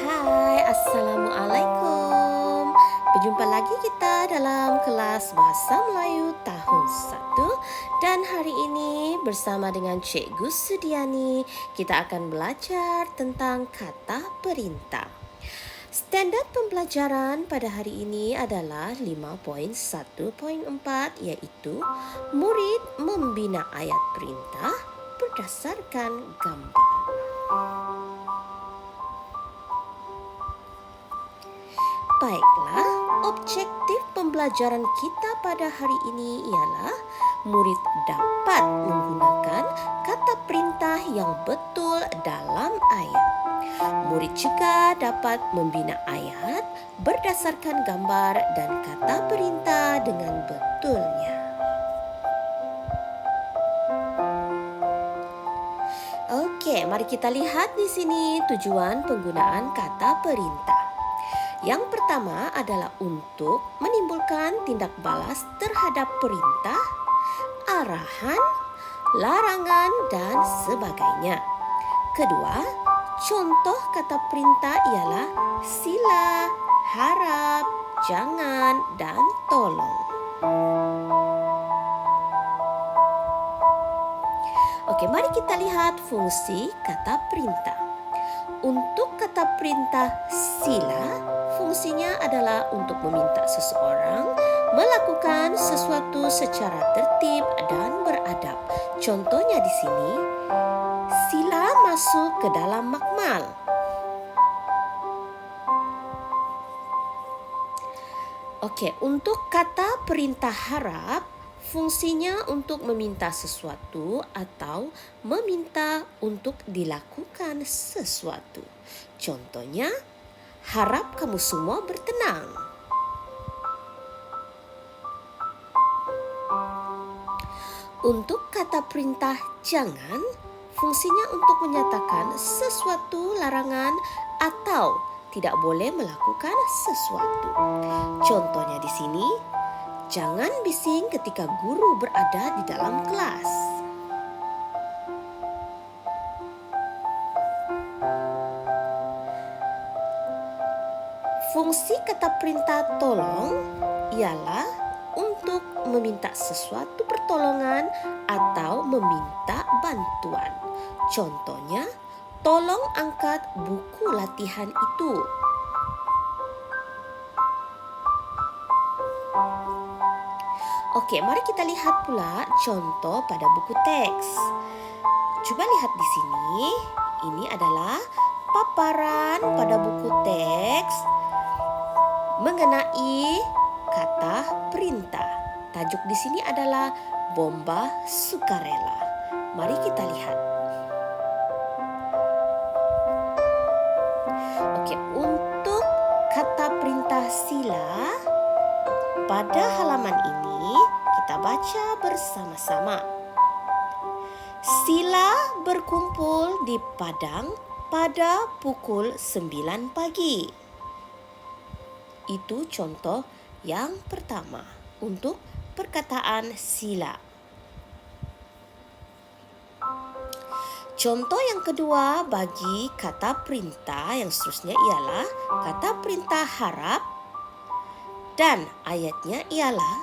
Hai, Assalamualaikum. Berjumpa lagi kita dalam kelas Bahasa Melayu tahun 1. Dan hari ini bersama dengan Cikgu Sudiani, kita akan belajar tentang kata perintah. Standard pembelajaran pada hari ini adalah 5.1.4, iaitu murid membina ayat perintah berdasarkan gambar. Baiklah, objektif pembelajaran kita pada hari ini ialah murid dapat menggunakan kata perintah yang betul dalam ayat. Murid juga dapat membina ayat berdasarkan gambar dan kata perintah dengan betulnya. Okey, mari kita lihat di sini tujuan penggunaan kata perintah. Yang pertama adalah untuk menimbulkan tindak balas terhadap perintah, arahan, larangan, dan sebagainya. Kedua, contoh kata perintah ialah sila, harap, jangan, dan tolong. Okey, mari kita lihat fungsi kata perintah. Untuk kata perintah sila, fungsinya adalah untuk meminta seseorang melakukan sesuatu secara tertib dan beradab. Contohnya di sini, sila masuk ke dalam makmal. Okey, untuk kata perintah harap, fungsinya untuk meminta sesuatu atau meminta untuk dilakukan sesuatu. Contohnya, harap kamu semua bertenang. Untuk kata perintah jangan, fungsinya untuk menyatakan sesuatu larangan atau tidak boleh melakukan sesuatu. Contohnya di sini, jangan bising ketika guru berada di dalam kelas. Fungsi kata perintah tolong ialah untuk meminta sesuatu pertolongan atau meminta bantuan. Contohnya, tolong angkat buku latihan itu. Okey, mari kita lihat pula contoh pada buku teks. Cuba lihat di sini, ini adalah paparan pada buku teks mengenai kata perintah. Tajuk di sini adalah bomba sukarela. Mari kita lihat. Okey, untuk kata perintah sila, pada halaman ini kita baca bersama-sama. Sila berkumpul di padang pada pukul 9 pagi. Itu contoh yang pertama untuk perkataan sila. Contoh yang kedua bagi kata perintah yang seterusnya ialah kata perintah harap, dan ayatnya ialah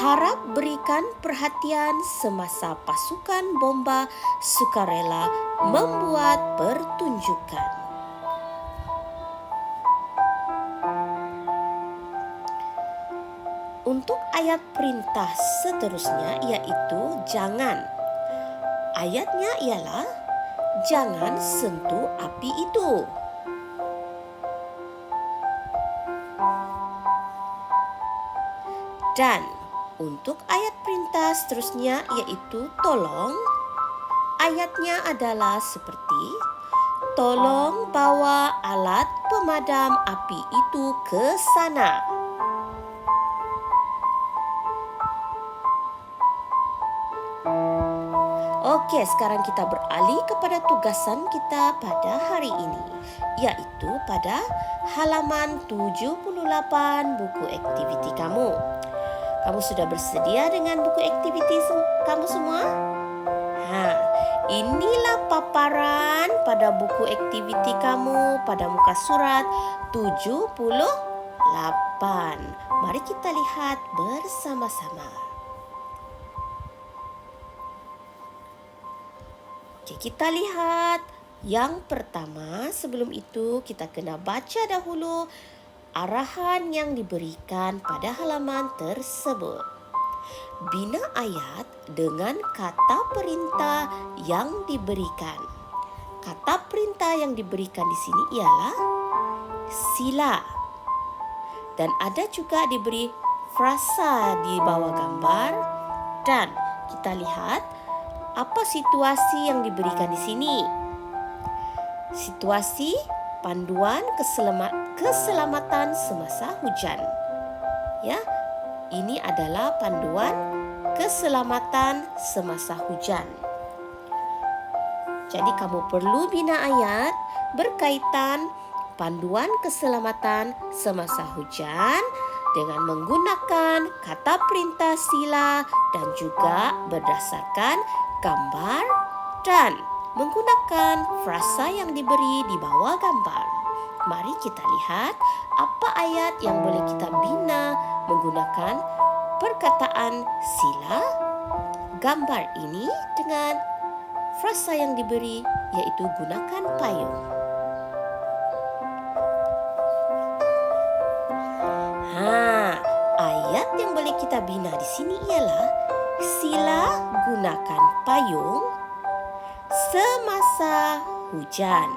harap berikan perhatian semasa pasukan bomba sukarela membuat pertunjukan. Untuk ayat perintah seterusnya iaitu jangan. Ayatnya ialah jangan sentuh api itu. Dan untuk ayat perintah seterusnya iaitu tolong, ayatnya adalah seperti tolong bawa alat pemadam api itu ke sana. Okey, sekarang kita beralih kepada tugasan kita pada hari ini, iaitu pada halaman 78 buku aktiviti kamu. Kamu sudah bersedia dengan buku aktiviti kamu semua? Inilah paparan pada buku aktiviti kamu pada muka surat 78. Mari kita lihat bersama-sama. Oke, kita lihat yang pertama. Sebelum itu kita kena baca dahulu arahan yang diberikan pada halaman tersebut. Bina ayat dengan kata perintah yang diberikan. Kata perintah yang diberikan di sini ialah sila. Dan ada juga diberi frasa di bawah gambar. Dan kita lihat apa situasi yang diberikan di sini. Situasi panduan keselamatan semasa hujan. Ya, ini adalah panduan keselamatan semasa hujan. Jadi kamu perlu bina ayat berkaitan panduan keselamatan semasa hujan dengan menggunakan kata perintah sila dan juga berdasarkan gambar dan menggunakan frasa yang diberi di bawah gambar. Mari kita lihat apa ayat yang boleh kita bina menggunakan perkataan sila, gambar ini dengan frasa yang diberi yaitu gunakan payung. Ayat yang boleh kita bina di sini ialah sila gunakan payung semasa hujan.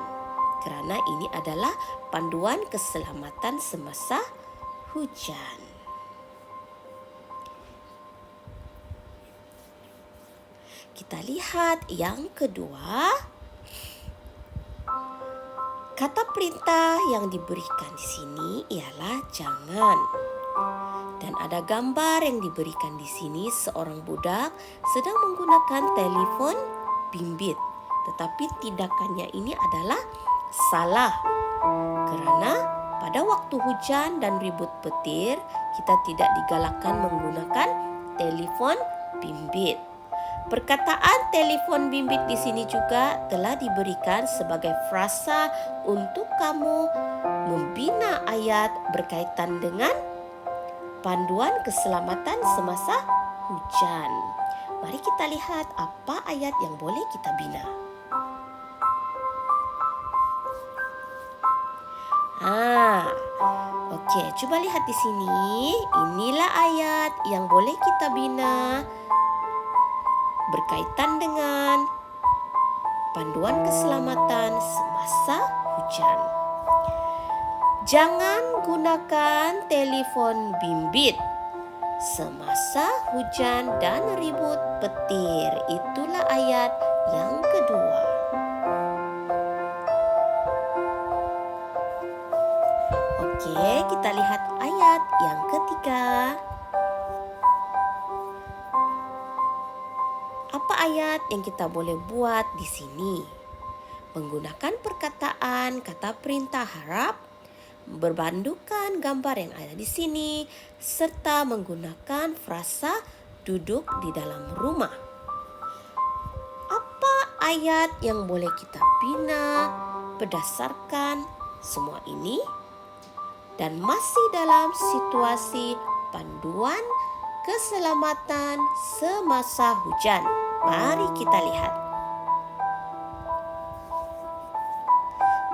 Kerana ini adalah panduan keselamatan semasa hujan. Kita lihat yang kedua. Kata perintah yang diberikan di sini ialah jangan. Dan ada gambar yang diberikan di sini seorang budak sedang menggunakan telefon bimbit. Tetapi tindakannya ini adalah salah. Kerana pada waktu hujan dan ribut petir, kita tidak digalakkan menggunakan telefon bimbit. Perkataan telefon bimbit di sini juga telah diberikan sebagai frasa untuk kamu membina ayat berkaitan dengan panduan keselamatan semasa hujan. Mari kita lihat apa ayat yang boleh kita bina. Okey, cuba lihat di sini. Inilah ayat yang boleh kita bina berkaitan dengan panduan keselamatan semasa hujan. Jangan gunakan telefon bimbit semasa hujan dan ribut petir. Itulah ayat yang kedua. Okey, kita lihat ayat yang ketiga. Apa ayat yang kita boleh buat di sini? Menggunakan perkataan kata perintah harap, berbandukan gambar yang ada di sini, serta menggunakan frasa duduk di dalam rumah. Apa ayat yang boleh kita bina berdasarkan semua ini? Dan masih dalam situasi panduan keselamatan semasa hujan. Mari kita lihat.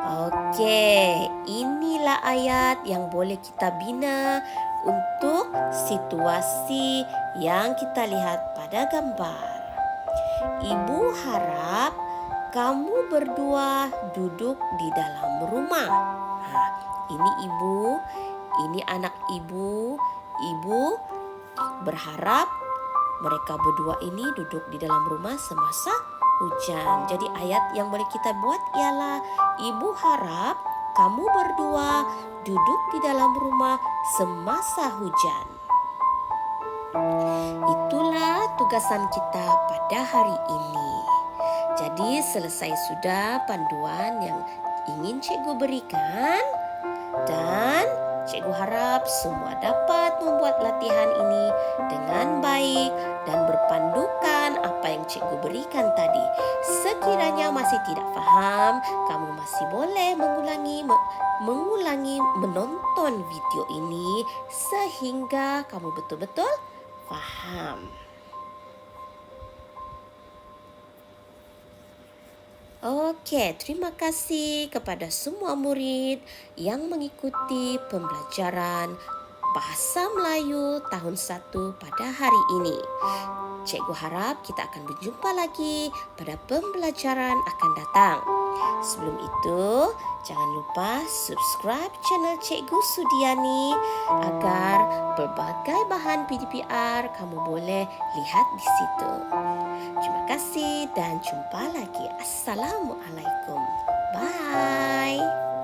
Okey, inilah ayat yang boleh kita bina untuk situasi yang kita lihat pada gambar. Ibu harap kamu berdua duduk di dalam rumah. Ini ibu, ini anak ibu. Ibu berharap mereka berdua ini duduk di dalam rumah semasa hujan. Jadi ayat yang boleh kita buat ialah ibu harap kamu berdua duduk di dalam rumah semasa hujan. Itulah tugasan kita pada hari ini. Jadi selesai sudah panduan yang ingin cikgu berikan. Dan Cikgu harap semua dapat membuat latihan ini dengan baik dan berpandukan apa yang cikgu berikan tadi. Sekiranya masih tidak faham, kamu masih boleh mengulangi menonton video ini sehingga kamu betul-betul faham. Oke, terima kasih kepada semua murid yang mengikuti pembelajaran Bahasa Melayu tahun 1 pada hari ini. Cikgu harap kita akan berjumpa lagi pada pembelajaran akan datang. Sebelum itu, jangan lupa subscribe channel Cikgu Sudiani agar berbagai bahan PDPR kamu boleh lihat di situ. Terima kasih dan jumpa lagi. Assalamualaikum. Bye.